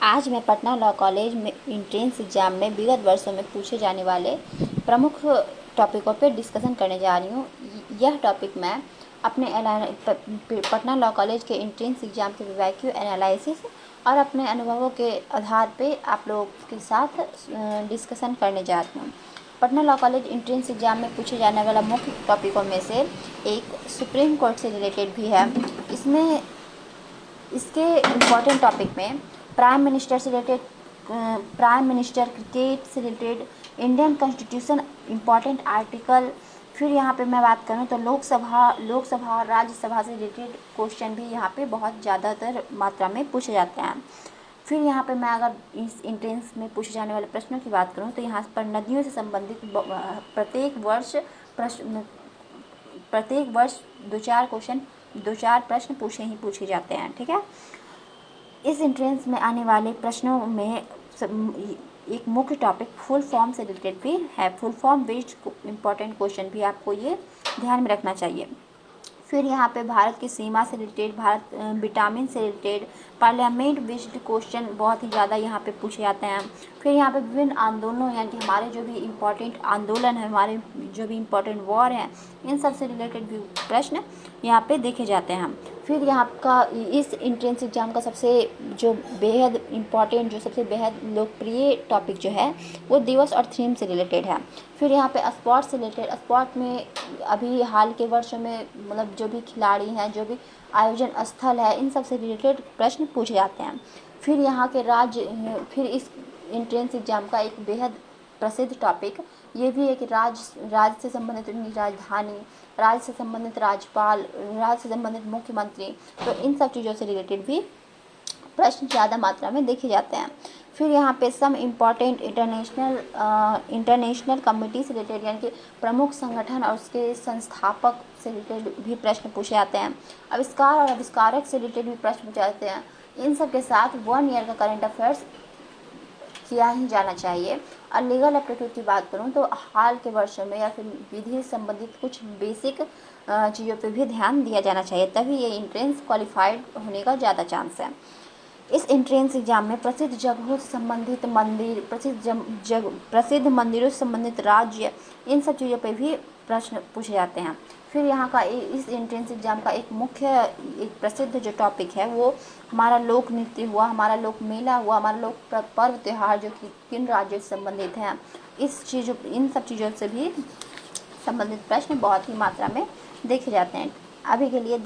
आज मैं Patna law college में एंट्रेंस एग्ज़ाम में विगत वर्षों में पूछे जाने वाले प्रमुख टॉपिकों पर डिस्कशन करने जा रही हूँ। यह टॉपिक मैं अपने पटना लॉ कॉलेज के एंट्रेंस एग्ज़ाम के वैक्यू एनालिसिस और अपने अनुभवों के आधार पे आप लोगों के साथ डिस्कशन करने जा रही हूँ। Patna law college entrance exam में पूछे जाने वाला मुख्य टॉपिकों में से एक सुप्रीम कोर्ट से रिलेटेड भी है। इसमें इसके इम्पॉर्टेंट टॉपिक में प्राइम मिनिस्टर से रिलेटेड, प्राइम मिनिस्टर क्रिकेट से related, Indian constitution important article, फिर यहाँ पे मैं बात करूँ तो लोकसभा और राज्यसभा से रिलेटेड क्वेश्चन भी यहाँ पे बहुत ज़्यादातर मात्रा में पूछे जाते हैं। फिर यहाँ पे मैं अगर इस एंट्रेंस में पूछे जाने वाले प्रश्नों की बात करूँ तो यहाँ पर नदियों से संबंधित प्रत्येक वर्ष दो चार प्रश्न पूछे जाते हैं। ठीक है, इस एंट्रेंस में आने वाले प्रश्नों में एक मुख्य टॉपिक फुल फॉर्म से रिलेटेड भी है। Full form based important question भी आपको ये ध्यान में रखना चाहिए। फिर यहाँ पे भारत की सीमा से रिलेटेड, विटामिन से रिलेटेड, पार्लियामेंट बेस्ड क्वेश्चन बहुत ही ज़्यादा यहाँ पे पूछे जाते हैं। फिर यहाँ पे विभिन्न आंदोलनों यानी कि हमारे जो भी इम्पोर्टेंट आंदोलन है, हमारे जो भी इम्पोर्टेंट वॉर हैं, इन सब से रिलेटेड भी प्रश्न यहाँ पे देखे जाते हैं। फिर यहाँ का इस एंट्रेंस एग्ज़ाम का सबसे जो बेहद इम्पॉर्टेंट, जो सबसे बेहद लोकप्रिय टॉपिक जो है वो दिवस और थीम से रिलेटेड है। फिर यहाँ पे स्पोर्ट्स से रिलेटेड, स्पोर्ट में अभी हाल के वर्षों में मतलब जो भी खिलाड़ी हैं, जो भी आयोजन स्थल है, इन सब से रिलेटेड प्रश्न पूछे जाते हैं। फिर यहाँ के फिर इस एंट्रेंस एग्ज़ाम का एक बेहद प्रसिद्ध टॉपिक ये भी है कि राज्य से संबंधित उनकी राजधानी, राज्य से संबंधित राज्यपाल, राज्य से संबंधित मुख्यमंत्री, तो इन सब चीज़ों से रिलेटेड भी प्रश्न ज़्यादा मात्रा में देखे जाते हैं। फिर यहाँ पे सम इम्पॉर्टेंट इंटरनेशनल कमिटी से रिलेटेड यानी कि प्रमुख संगठन और उसके संस्थापक से रिलेटेड भी प्रश्न पूछे जाते हैं। आविष्कार और आविष्कारक से रिलेटेड भी प्रश्न पूछे जाते हैं। इन सब के साथ 1 ईयर का करंट अफेयर्स किया ही जाना चाहिए। और लीगल एप्टीट्यूड की बात करूँ तो हाल के वर्षों में या फिर विधि से संबंधित कुछ बेसिक चीज़ों पे भी ध्यान दिया जाना चाहिए, तभी ये एंट्रेंस क्वालिफाइड होने का ज़्यादा चांस है। इस एंट्रेंस एग्ज़ाम में प्रसिद्ध जगहों से संबंधित मंदिर, प्रसिद्ध मंदिरों से संबंधित राज्य, इन सब चीज़ों पे भी प्रश्न पूछे जाते हैं। फिर यहाँ का इस एंट्रेंस एग्ज़ाम का एक प्रसिद्ध जो टॉपिक है वो हमारा लोक नृत्य हुआ, हमारा लोक मेला हुआ, हमारा लोक पर्व त्यौहार जो कि किन राज्यों से संबंधित हैं, इन सब चीज़ों से भी संबंधित प्रश्न बहुत ही मात्रा में देखे जाते हैं। अभी के लिए